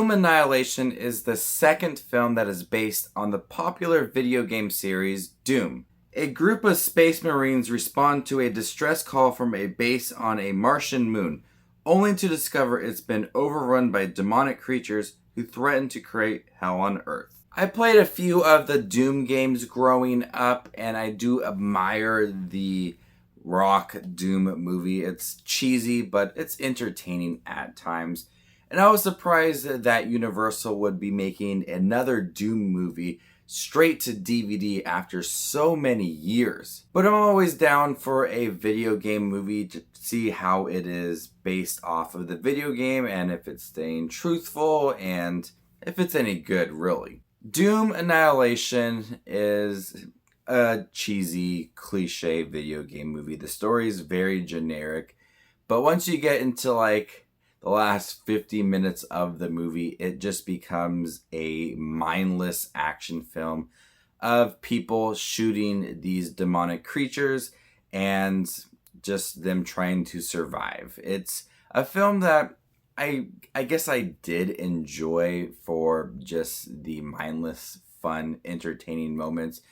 Doom Annihilation is the second film that is based on the popular video game series Doom. A group of space marines respond to a distress call from a base on a Martian moon, only to discover it's been overrun by demonic creatures who threaten to create hell on Earth. I played a few of the Doom games growing up, and I do admire the Rock Doom movie. It's cheesy, but it's entertaining at times. And I was surprised that Universal would be making another Doom movie straight to DVD after so many years. But I'm always down for a video game movie to see how it is based off of the video game and if it's staying truthful and if it's any good, really. Doom Annihilation is a cheesy, cliche video game movie. The story is very generic, but once you get into the last 50 minutes of the movie, it just becomes a mindless action film of people shooting these demonic creatures and just them trying to survive. It's a film that I guess I did enjoy for just the mindless, fun, entertaining moments.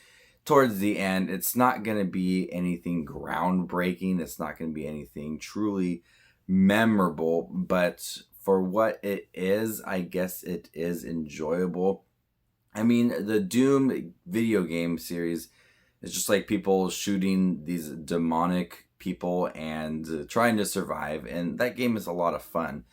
Towards the end, it's not going to be anything groundbreaking. It's not going to be anything truly memorable, but for what it is, I guess it is enjoyable. I mean, the Doom video game series is just like people shooting these demonic people and trying to survive, and that game is a lot of fun.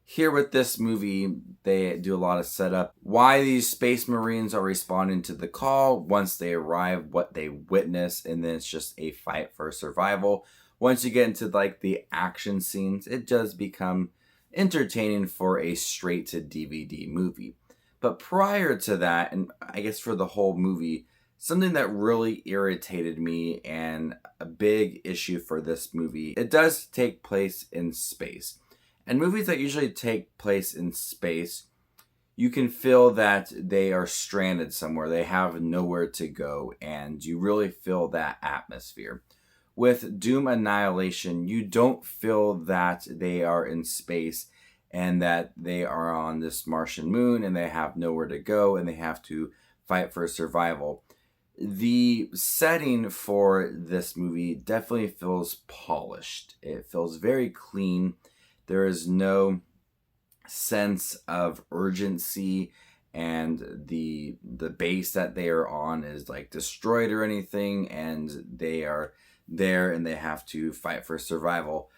Here with this movie, they do a lot of setup. Why these space marines are responding to the call, once they arrive, what they witness, and then it's just a fight for survival. Once you get into the action scenes, it does become entertaining for a straight to DVD movie. But prior to that, and I guess for the whole movie, something that really irritated me and a big issue for this movie, it does take place in space. And movies that usually take place in space, you can feel that they are stranded somewhere. They have nowhere to go, and you really feel that atmosphere. With Doom Annihilation, you don't feel that they are in space and that they are on this Martian moon and they have nowhere to go and they have to fight for survival. The setting for this movie definitely feels polished. It feels very clean. There is no sense of urgency, and the base that they are on is destroyed or anything, and they are there and they have to fight for survival.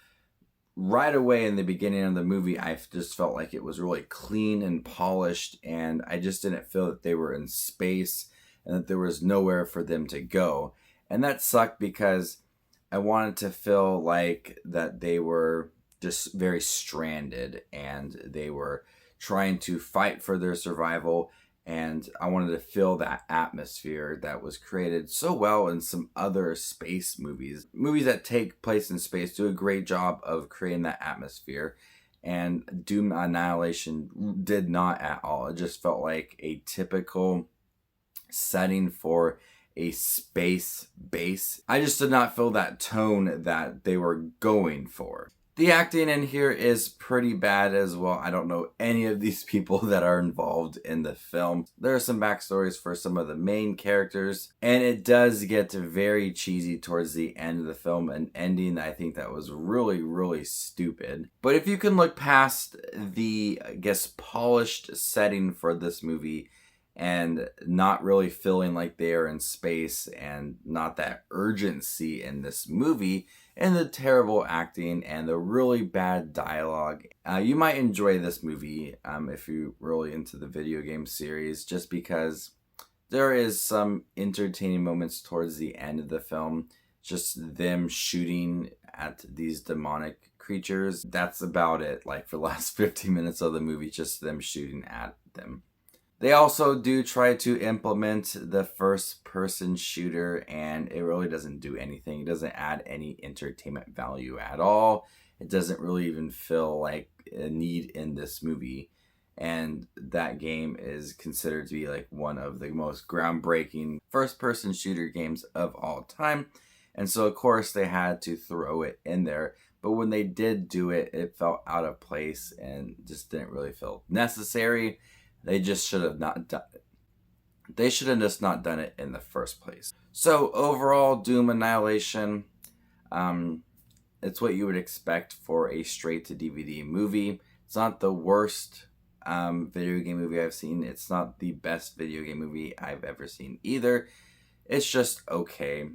Right away in the beginning of the movie, I just felt like it was really clean and polished, and I just didn't feel that they were in space and that there was nowhere for them to go. And that sucked because I wanted to feel like that they were just very stranded and they were trying to fight for their survival. And I wanted to feel that atmosphere that was created so well in some other space movies. Movies that take place in space do a great job of creating that atmosphere. And Doom Annihilation did not at all. It just felt like a typical setting for a space base. I just did not feel that tone that they were going for. The acting in here is pretty bad as well. I don't know any of these people that are involved in the film. There are some backstories for some of the main characters, and it does get very cheesy towards the end of the film, an ending I think that was really, really stupid. But if you can look past the, polished setting for this movie and not really feeling like they are in space and not that urgency in this movie, and the terrible acting and the really bad dialogue, you might enjoy this movie if you're really into the video game series, just because there is some entertaining moments towards the end of the film, just them shooting at these demonic creatures. That's about it. For the last 15 minutes of the movie, just them shooting at them. They also do try to implement the first-person shooter, and it really doesn't do anything. It doesn't add any entertainment value at all. It doesn't really even feel like a need in this movie. And that game is considered to be one of the most groundbreaking first-person shooter games of all time. And so, of course, they had to throw it in there. But when they did do it, it felt out of place and just didn't really feel necessary. They just should have not done it. They should have just not done it in the first place. So overall, Doom Annihilation, it's what you would expect for a straight to DVD movie. It's not the worst video game movie I've seen. It's not the best video game movie I've ever seen either. It's just okay.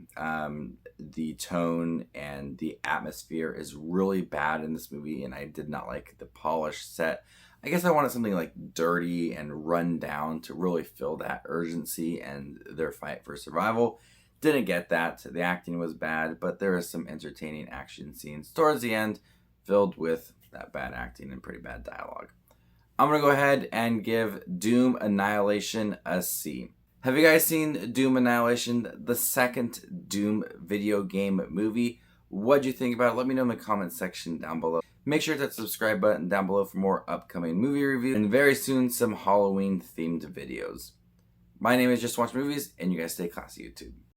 The tone and the atmosphere is really bad in this movie, and I did not like the polished set. I guess I wanted something like dirty and run down to really feel that urgency and their fight for survival. Didn't get that. The acting was bad, but there is some entertaining action scenes towards the end filled with that bad acting and pretty bad dialogue. I'm going to go ahead and give Doom Annihilation a C. Have you guys seen Doom Annihilation, the second Doom video game movie? What'd you think about it? Let me know in the comment section down below. Make sure to hit the subscribe button down below for more upcoming movie reviews and very soon some Halloween themed videos. My name is JustinWatchesMovies, and you guys stay classy, YouTube.